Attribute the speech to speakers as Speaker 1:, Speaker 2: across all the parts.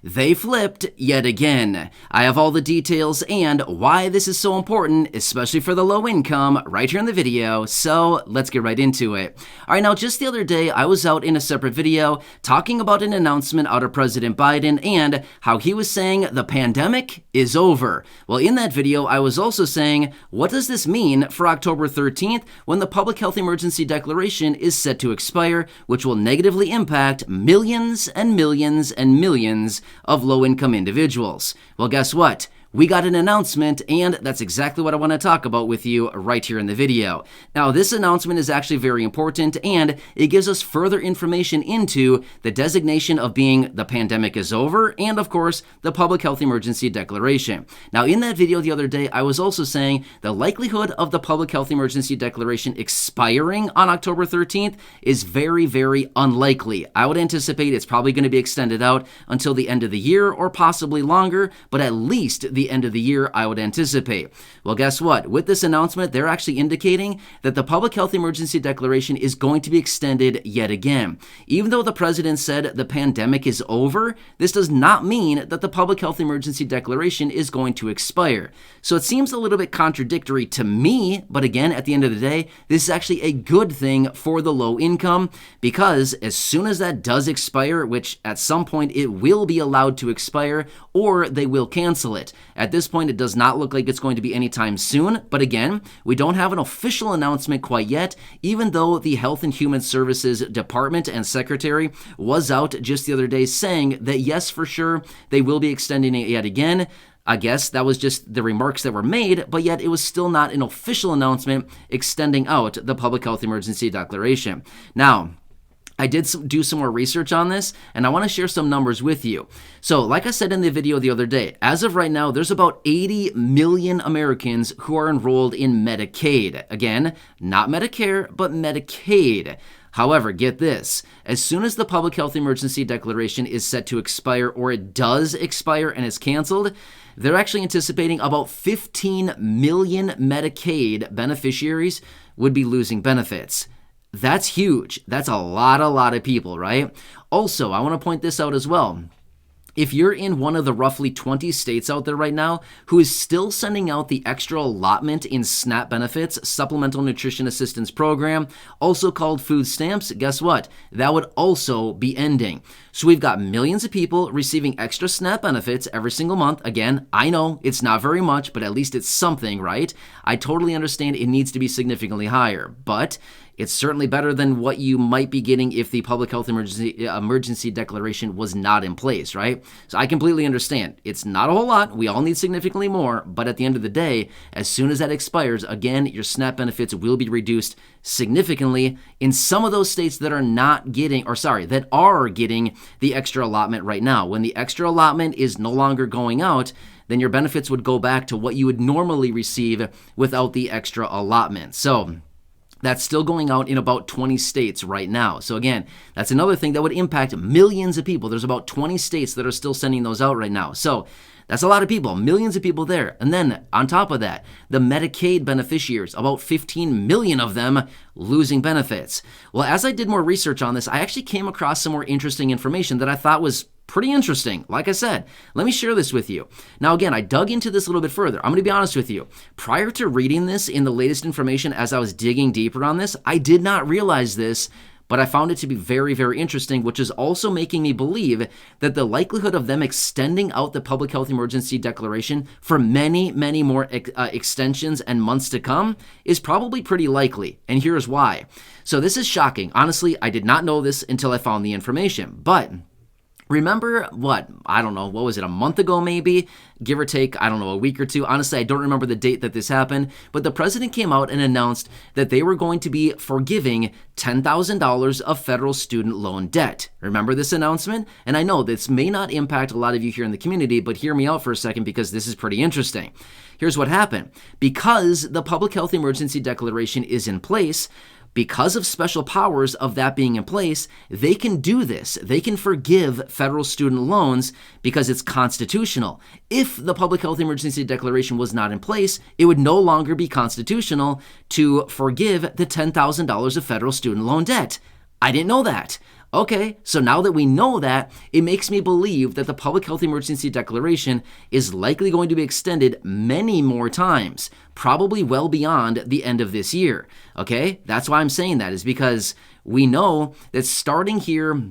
Speaker 1: They flipped yet again. I have all the details and why this is so important, especially for the low income, right here in the video, so let's get right into it. Alright, now just the other day, I was out in a separate video talking about an announcement out of President Biden and how he was saying the pandemic is over. Well, in that video, I was also saying, what does this mean for October 13th when the Public Health Emergency Declaration is set to expire, which will negatively impact millions and millions and millions of low-income individuals? Well, guess what? We got an announcement, and that's exactly what I want to talk about with you right here in the video. Now, this announcement is actually very important, and it gives us further information into the designation of being the pandemic is over, and of course, the Public Health Emergency Declaration. Now, in that video the other day, I was also saying the likelihood of the Public Health Emergency Declaration expiring on October 13th is very, very unlikely. I would anticipate it's probably going to be extended out until the end of the year or possibly longer, but at least the end of the year, I would anticipate. Well, guess what? With this announcement, they're actually indicating that the Public Health Emergency Declaration is going to be extended yet again. Even though the president said the pandemic is over, this does not mean that the Public Health Emergency Declaration is going to expire. So it seems a little bit contradictory to me, but again, at the end of the day, this is actually a good thing for the low income because as soon as that does expire, which at some point it will be allowed to expire or they will cancel it. At this point, it does not look like it's going to be anytime soon, but again, we don't have an official announcement quite yet, even though the Health and Human Services Department and Secretary was out just the other day saying that yes, for sure, they will be extending it yet again. I guess that was just the remarks that were made, but yet it was still not an official announcement extending out the Public Health Emergency Declaration. Now, I did do some more research on this, and I want to share some numbers with you. So, like I said in the video the other day, as of right now, there's about 80 million Americans who are enrolled in Medicaid. Again, not Medicare, but Medicaid. However, get this, as soon as the Public Health Emergency Declaration is set to expire, or it does expire and is canceled, they're actually anticipating about 15 million Medicaid beneficiaries would be losing benefits. That's huge. That's a lot of people, right? Also, I want to point this out as well. If you're in one of the roughly 20 states out there right now who is still sending out the extra allotment in SNAP benefits, Supplemental Nutrition Assistance Program, also called food stamps, guess what? That would also be ending. So we've got millions of people receiving extra SNAP benefits every single month. Again, I know it's not very much, but at least it's something, right? I totally understand it needs to be significantly higher, but it's certainly better than what you might be getting if the Public Health Emergency Declaration was not in place, right? So I completely understand. It's not a whole lot. We all need significantly more, but at the end of the day, as soon as that expires, again, your SNAP benefits will be reduced significantly in some of those states that are that are getting the extra allotment right now. When the extra allotment is no longer going out, then your benefits would go back to what you would normally receive without the extra allotment. So that's still going out in about 20 states right now. So again, that's another thing that would impact millions of people. There's about 20 states that are still sending those out right now. So that's a lot of people, millions of people there. And then on top of that, the Medicaid beneficiaries, about 15 million of them losing benefits. Well, as I did more research on this, I actually came across some more interesting information that I thought was pretty interesting. Like I said, let me share this with you. Now, again, I dug into this a little bit further. I'm going to be honest with you. Prior to reading this in the latest information, as I was digging deeper on this, I did not realize this, but I found it to be very, very interesting, which is also making me believe that the likelihood of them extending out the Public Health Emergency Declaration for many, many more extensions and months to come is probably pretty likely. And here's why. So this is shocking. Honestly, I did not know this until I found the information, but remember what was it, a month ago maybe, give or take, a week or two. Honestly, I don't remember the date that this happened, but the president came out and announced that they were going to be forgiving $10,000 of federal student loan debt. Remember this announcement? And I know this may not impact a lot of you here in the community, but hear me out for a second because this is pretty interesting. Here's what happened. Because the Public Health Emergency Declaration is in place, because of special powers of that being in place, they can do this. They can forgive federal student loans because it's constitutional. If the Public Health Emergency Declaration was not in place, it would no longer be constitutional to forgive the $10,000 of federal student loan debt. I didn't know that. Okay, so now that we know that, it makes me believe that the public health emergency declaration is likely going to be extended many more times, probably well beyond the end of this year. Okay, that's why I'm saying that, is because we know that starting here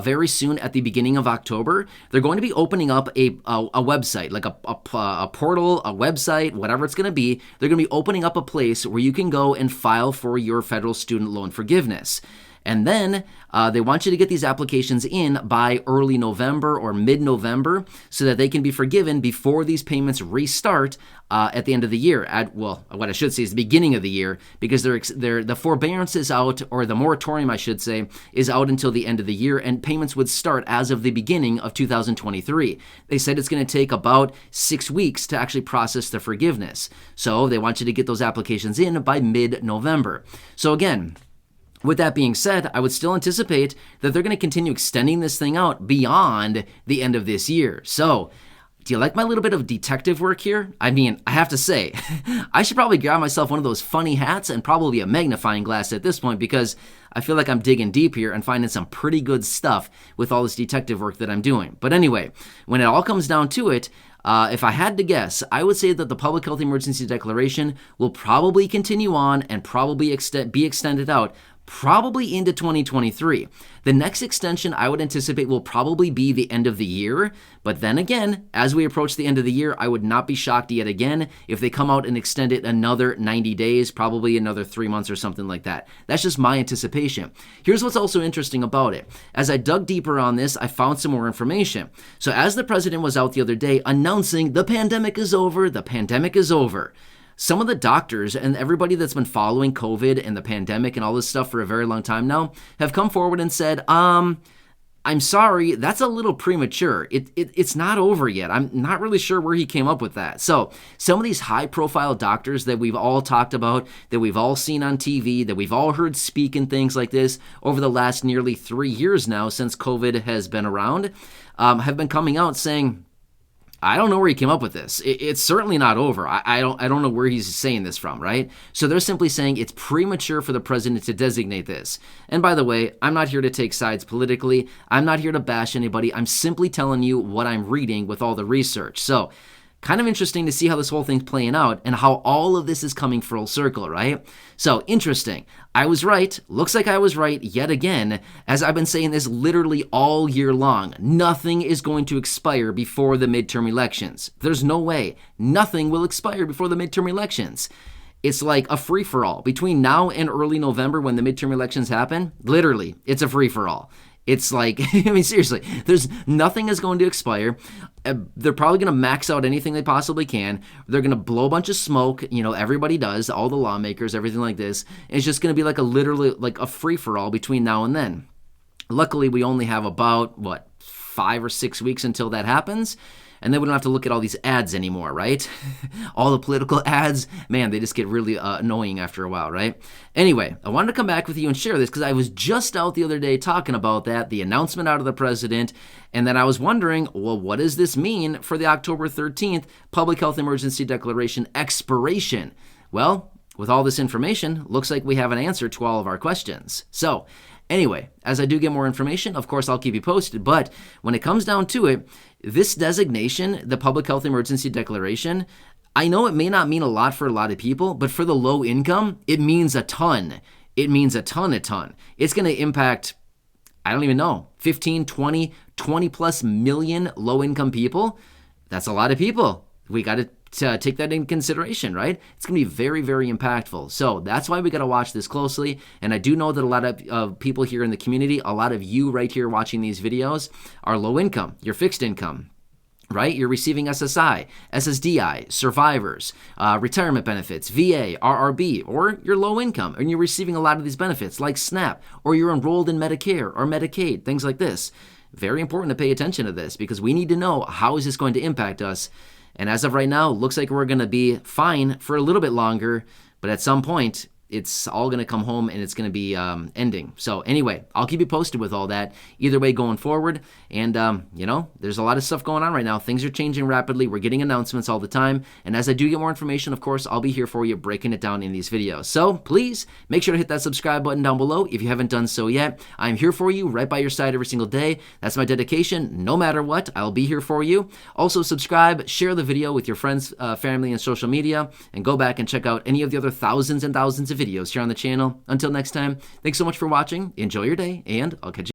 Speaker 1: very soon at the beginning of October, they're going to be opening up a website, like a portal, a website, whatever it's going to be. They're going to be opening up a place where you can go and file for your federal student loan forgiveness. And then they want you to get these applications in by early November or mid-November so that they can be forgiven before these payments restart at the end of the year. What I should say is the beginning of the year, because the forbearance is out, or the moratorium, I should say, is out until the end of the year, and payments would start as of the beginning of 2023. They said it's going to take about 6 weeks to actually process the forgiveness. So they want you to get those applications in by mid-November. So again, with that being said, I would still anticipate that they're going to continue extending this thing out beyond the end of this year. So, do you like my little bit of detective work here? I mean, I have to say, I should probably grab myself one of those funny hats and probably a magnifying glass at this point, because I feel like I'm digging deep here and finding some pretty good stuff with all this detective work that I'm doing. But anyway, when it all comes down to it, if I had to guess, I would say that the Public Health Emergency Declaration will probably continue on and probably be extended out probably into 2023. The next extension I would anticipate will probably be the end of the year, but then again, as we approach the end of the year, I would not be shocked yet again if they come out and extend it another 90 days, probably another 3 months or something like that. That's just my anticipation. Here's what's also interesting about it. As I dug deeper on this, I found some more information. So as the president was out the other day announcing the pandemic is over, some of the doctors and everybody that's been following COVID and the pandemic and all this stuff for a very long time now have come forward and said, I'm sorry, that's a little premature. It's not over yet. I'm not really sure where he came up with that. So some of these high-profile doctors that we've all talked about, that we've all seen on TV, that we've all heard speak and things like this over the last nearly 3 years now since COVID has been around, have been coming out saying, I don't know where he came up with this. It's certainly not over. I don't know where he's saying this from, right? So they're simply saying it's premature for the president to designate this. And by the way, I'm not here to take sides politically. I'm not here to bash anybody. I'm simply telling you what I'm reading with all the research. So kind of interesting to see how this whole thing's playing out and how all of this is coming full circle, right? So interesting. I was right. Looks like I was right yet again, as I've been saying this literally all year long. Nothing is going to expire before the midterm elections. There's no way. Nothing will expire before the midterm elections. It's like a free-for-all. Between now and early November when the midterm elections happen, literally, it's a free-for-all. It's like, I mean, seriously, there's nothing is going to expire. They're probably going to max out anything they possibly can. They're going to blow a bunch of smoke. You know, everybody does, all the lawmakers, everything like this. And it's just going to be like a free-for-all between now and then. Luckily, we only have about, 5 or 6 weeks until that happens. And then we don't have to look at all these ads anymore, right? All the political ads, man, they just get really annoying after a while, right? Anyway, I wanted to come back with you and share this because I was just out the other day talking about that, the announcement out of the president, and then I was wondering, well, what does this mean for the October 13th Public Health Emergency Declaration expiration? Well, with all this information, looks like we have an answer to all of our questions. So, anyway, as I do get more information, of course, I'll keep you posted. But when it comes down to it, this designation, the Public Health Emergency Declaration, I know it may not mean a lot for a lot of people, but for the low income, it means a ton. It means a ton. It's going to impact, I don't even know, 15, 20 plus million low income people. That's a lot of people. We got to take that into consideration, right? It's going to be very, very impactful. So that's why we got to watch this closely. And I do know that a lot of people here in the community, a lot of you right here watching these videos are low income. You're fixed income, right? You're receiving SSI, SSDI, survivors, retirement benefits, VA, RRB, or you're low income and you're receiving a lot of these benefits like SNAP, or you're enrolled in Medicare or Medicaid, things like this. Very important to pay attention to this because we need to know how is this going to impact us. And as of right now, looks like we're going to be fine for a little bit longer, but at some point, it's all going to come home and it's going to be ending. So anyway, I'll keep you posted with all that either way going forward. And, there's a lot of stuff going on right now. Things are changing rapidly. We're getting announcements all the time. And as I do get more information, of course, I'll be here for you breaking it down in these videos. So please make sure to hit that subscribe button down below if you haven't done so yet. I'm here for you right by your side every single day. That's my dedication. No matter what, I'll be here for you. Also subscribe, share the video with your friends, family, and social media, and go back and check out any of the other thousands and thousands of videos here on the channel. Until next time, thanks so much for watching. Enjoy your day, and I'll catch you.